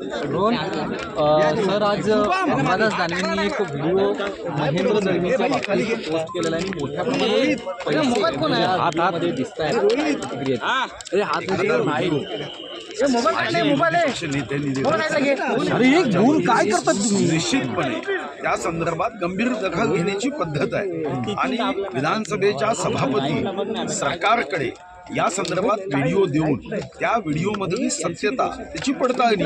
Rohan sir, आज अंबादास दानवेंनी एक video Mahendra दळवीच्या बाबतीत पोस्ट केलेला आहे आणि मोठ्या प्रमाणात दिसत आहे. अरे एक गुण काय करतात तुम्ही? निश्चितपणे त्या संदर्भात गंभीर दखल घेण्याची पद्धत आहे आणि विधानसभेच्या सभापती सरकारकडे या संदर्भात व्हिडिओ देऊन त्या व्हिडिओमधली सत्यता त्याची पडताळणी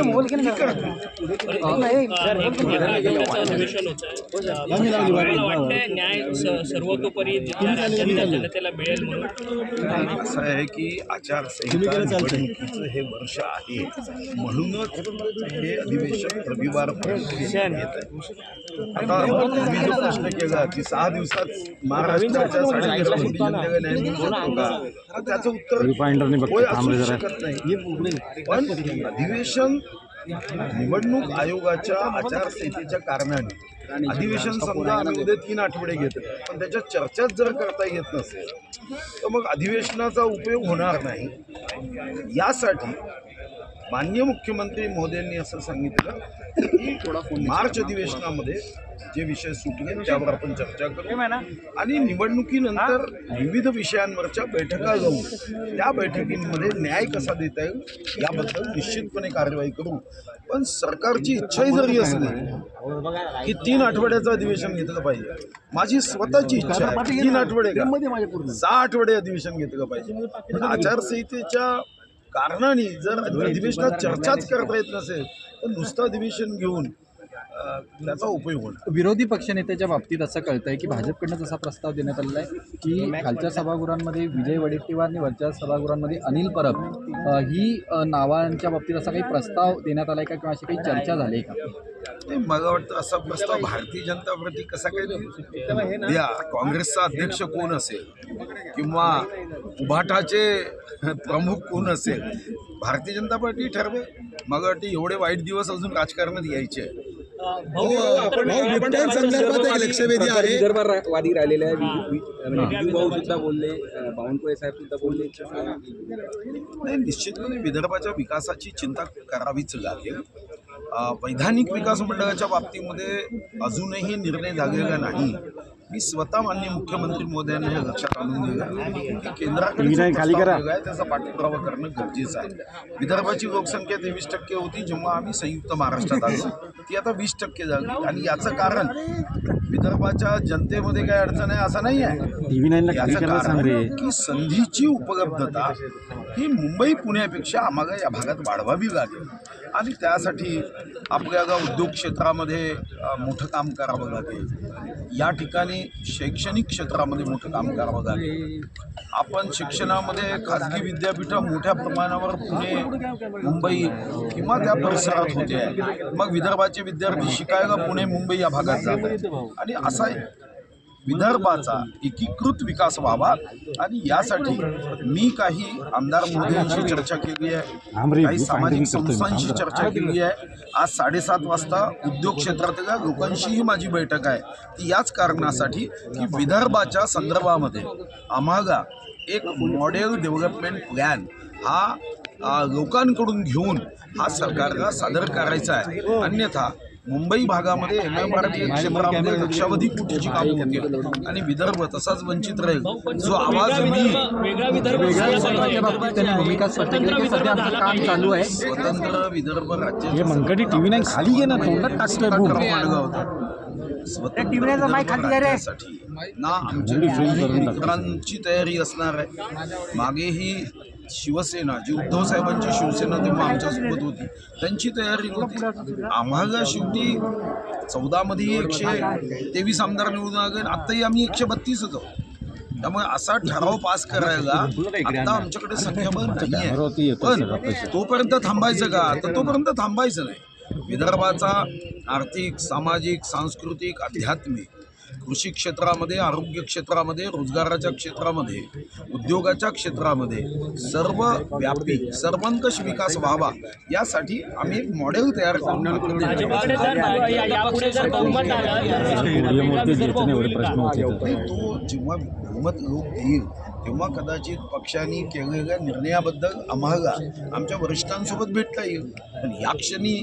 सर्वतोपरी जनतेला मिळेल म्हणून असं आहे की आचारसंहिता निवडणुकीचं हे वर्ष आहे, म्हणूनच हे अधिवेशन रविवारपर्यंत येत आहे. आता तुम्ही जो प्रश्न केला की 6 दिवसात महाराष्ट्राच्या 13.5 कोटी जनतेला न्याय मिळू शकतो का, तर त्याचं उत्तर होय असू शकत नाही. पण अधिवेशन निवडणूक आयोगाच्या आचारसंहितेच्या कारणाने अधिवेशन समजा आम्ही उद्या 3 आठवडे घेतो, पण त्याच्या चर्चाच जर करता येत नसेल तर मग अधिवेशनाचा उपयोग होणार नाही. यासाठी माननीय मुख्यमंत्री महोदयांनी असं सांगितलं की मार्च अधिवेशनामध्ये जे विषय सुटले त्यावर आपण चर्चा करू आणि निवडणुकीनंतर विविध विषयांवरच्या बैठका घेऊन त्या बैठकींमध्ये न्याय कसा देता येईल याबद्दल निश्चितपणे कार्यवाही करू. पण सरकारची इच्छाही जरी असली की 3 आठवड्याचं अधिवेशन घेतलं पाहिजे, माझी स्वतःची इच्छा आहे 3 आठवडे 6 आठवडे अधिवेशन घेतलं पाहिजे. पण आचारसंहितेच्या कारणाने जर अधिवेशनात चर्चाच करता येत नसेल तर नुसतं अधिवेशन घेऊन त्याचा उपयोग होणार. विरोधी पक्षनेत्याच्या बाबतीत असं कळतंय की भाजपकडनं जसा प्रस्ताव देण्यात आलेला आहे की खालच्या सभागृहांमध्ये विजय वडेट्टीवार आणि वरच्या सभागृहांमध्ये अनिल परब ही नावांच्या बाबतीत असा काही प्रस्ताव देण्यात आलाय का किंवा अशी काही चर्चा झाली आहे का? नाही, मला वाटतं असा प्रस्ताव भारतीय जनता पार्टी कसा काय द्या. काँग्रेसचा अध्यक्ष कोण असेल किंवा उभाटाचे प्रमुख कोण असेल, भारतीय जनता पार्टी ठरवे. मला वाटतं एवढे वाईट दिवस अजून राजकारणात यायचे. वादी राहिलेले आहे, भाऊ सुद्धा बोलले, बावनकुळे साहेब सुद्धा बोलले. नाही, निश्चितपणे विदर्भाच्या विकासाची चिंता करावीच लागेल. वैधानिक विकास मंडळाच्या बाबतीमध्ये अजूनही निर्णय झालेला नाही. मी स्वतः माननीय मुख्यमंत्री महोदयांना हे लक्षात आणून दिलं की केंद्राकडे त्याचा पाठपुरावा करणं गरजेचं आहे. विदर्भाची लोकसंख्या 23% होती जेव्हा आम्ही संयुक्त महाराष्ट्रात आलो, ती आता 20% झाली आणि याचं कारण विदर्भाच्या जनतेमध्ये काय अडचण आहे असं नाही आहे. याचं कारण की संधीची उपलब्धता ही मुंबई पुण्यापेक्षा आम्हाला या भागात वाढवावी लागेल आणि त्यासाठी आपल्याला उद्योग क्षेत्रामध्ये मोठं काम करावं लागेल. या ठिकाणी शैक्षणिक क्षेत्रामध्ये मोठं काम करावं लागेल. आपण शिक्षणामध्ये खाजगी विद्यापीठं मोठ्या प्रमाणावर पुणे, मुंबई किंवा त्या परिसरात होते आहे. मग विदर्भाचे विद्यार्थी शिकायला पुणे, मुंबई या भागात जात आहेत आणि असा विदर्भाचा एकीकृत विकास व्हावा आणि यासाठी मी काही आमदार मोदींशी चर्चा केली आहे, काही सामाजिक संस्थांशी चर्चा केली आहे. आज 7:30 वाजता उद्योग क्षेत्रातल्या लोकांशीही माझी बैठक आहे. ती याच कारणासाठी की विदर्भाच्या संदर्भामध्ये आम्हाला एक मॉडेल डेव्हलपमेंट प्लॅन हा लोकांकडून घेऊन हा सरकारला सादर करायचा आहे. अन्यथा मुंबई भागामध्ये MMRDA क्षेत्रामध्ये लक्षावधी कोटीची कामं होतील आणि विदर्भ तसाच वंचित राहील. जो आवाज मी भूमिका स्पष्ट केली की सध्या आमचं काम चालू आहे. स्वतंत्र विदर्भ राज्य खाली घे ना, तोंडात ना आमच्या मित्रांची तयारी असणार आहे. मागेही शिवसेना जी उद्धव साहेबांची शिवसेना तेव्हा आमच्यासोबत होती त्यांची तयारी होती. आम्हाला शेवटी 14 मध्ये 123 आमदार निवडून आले, आत्ताही आम्ही 132च आहोत. त्यामुळे असा ठराव पास करायला आता आमच्याकडे संख्याबळ नाही आहे. पण तोपर्यंत थांबायचं का, तर तोपर्यंत थांबायचं नाही. विदर्भाचा आर्थिक, सामाजिक, सांस्कृतिक, आध्यात्मिक, कृषी क्षेत्रामध्ये, आरोग्य क्षेत्रामध्ये, रोजगाराच्या क्षेत्रामध्ये, उद्योगाच्या क्षेत्रामध्ये सर्व व्यापी सर्वंकष विकास व्हावा यासाठी आम्ही एक मॉडेल तयार करून तो जेव्हा बहुमत लोक देईल तेव्हा कदाचित पक्षाने केलेल्या निर्णयाबद्दल आम्हाला आमच्या वरिष्ठांसोबत भेटता येईल. पण या क्षणी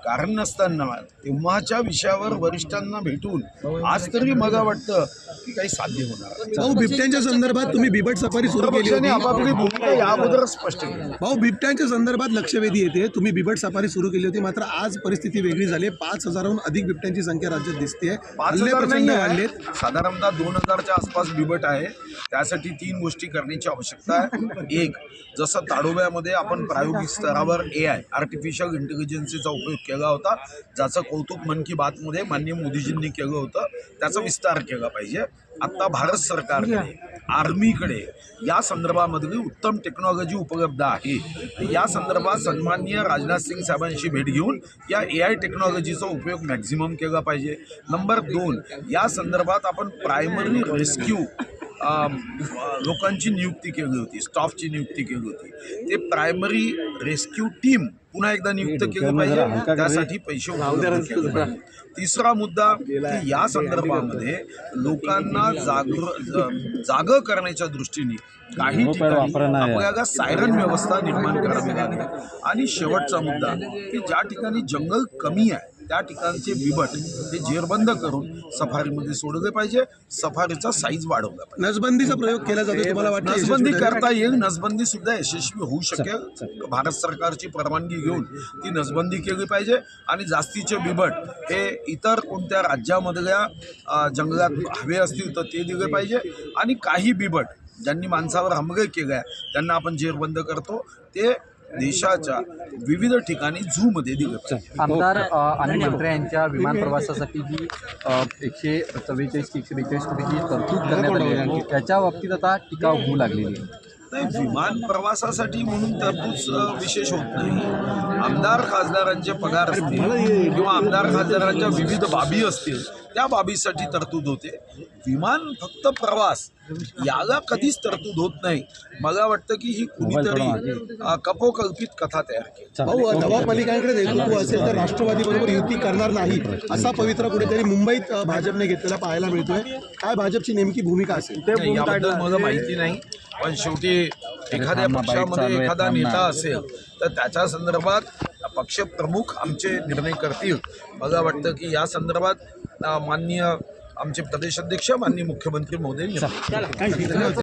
कारण नसताना तेव्हाच्या विषयावर वरिष्ठांना भेटून आज तरी मला वाटतं की काही साध्य होणार. भाऊ, बिबट्यांच्या संदर्भात तुम्ही बिबट सफारी सुरू केली पक्षाने होती. आपापली भूमिका या अगोदरच स्पष्ट केली. भाऊ, बिबट्यांच्या संदर्भात लक्षवेधी येते. तुम्ही बिबट सफारी सुरू केली होती, मात्र आज परिस्थिती वेगळी झाली. 5,000हून अधिक बिबट्यांची संख्या राज्यात दिसते. 5,000 प्रचंड नाही वाढलेत. आहे, साधारणतः 2,000च्या आसपास बिबट आहे. त्यासाठी 3 गोष्टी करण्याची आवश्यकता आहे. एक, जसं ताडोब्यामध्ये आपण प्रायोगिक स्तरावर AI आर्टिफिशियल इंटेलिजन्सचा उपयोग केला होता, ज्याचं कौतुक मन की बातमध्ये माननीय मोदीजींनी केलं होतं, त्याचा विस्तार केला पाहिजे. आत्ता भारत सरकारकडे, आर्मीकडे या संदर्भामधली उत्तम टेक्नॉलॉजी उपलब्ध आहे. या संदर्भात सन्माननीय राजनाथ सिंग साहेबांशी भेट घेऊन या AI टेक्नॉलॉजीचा उपयोग मॅक्झिमम केला पाहिजे. नंबर 2, या संदर्भात आपण प्रायमरी रेस्क्यू लोकांची नियुक्ती केली होती, स्टाफची नियुक्ती केली होती. ते प्रायमरी रेस्क्यू टीम पुन्हा एकदा नियुक्त केलं पाहिजे. त्यासाठी पैसे उपलब्ध केले पाहिजे. तिसरा मुद्दा की या संदर्भामध्ये लोकांना जागं करण्याच्या दृष्टीने काही ठिकाणी आपल्याला सायरन व्यवस्था निर्माण करावी लागेल. आणि शेवटचा मुद्दा की ज्या ठिकाणी जंगल कमी आहे त्या ठिकाणचे बिबट हे जेरबंद करून सफारीमध्ये सोडले पाहिजे. सफारीचा साईज वाढवला पाहिजे. नसबंदीचा प्रयोग केला जातो, तुम्हाला वाटतं नसबंदी यशस्वी ठरेल? करता येईल. नसबंदी सुद्धा यशस्वी होऊ शकेल. भारत सरकारची परवानगी घेऊन ती नसबंदी केली पाहिजे. आणि जास्तीचे बिबट हे इतर कोणत्या राज्यामधल्या जंगलात हवे असतील तर ते दिले पाहिजे. आणि काही बिबट ज्यांनी माणसावर हमले केले आहे त्यांना आपण जेरबंद करतो ते देशाच्या विविध ठिकाणी झूमध्ये दिले पाहिजे. आमदार आणि मंत्री यांच्या विमान प्रवासासाठी जी 144 की 142 कोटीची तरतूद करण्यात आली आहे त्याच्या बाबतीत आता टीका होऊ लागलेली आहे. नाही, विमान प्रवासासाठी म्हणून तरतूद विशेष होत नाही. आमदार खासदारांचे पगार असतील किंवा आमदार खासदारांच्या विविध बाबी असतील त्या बाबीसाठी तरतूद होते. विमान फक्त प्रवास याला कधीच तरतूद होत नाही. मला वाटतं की ही कुणीतरी कपोकल्पित कथा तयार केली. भाऊ, नवाब मलिकांकडे नेतृत्व असेल तर राष्ट्रवादीबरोबर युती करणार नाही असा पवित्रा कुठेतरी मुंबईत भाजपने घेतलेला पाहायला मिळतोय. काय भाजपची नेमकी भूमिका असेल? नाही, याबद्दल मला माहिती नाही. पण शेवटी एखाद्या पक्षामध्ये एखादा नेता असेल तर त्याच्या संदर्भात पक्षप्रमुख आमचे निर्णय करतील. मला वाटतं की या संदर्भात माननीय आमचे प्रदेशाध्यक्ष माननीय मुख्यमंत्री महोदय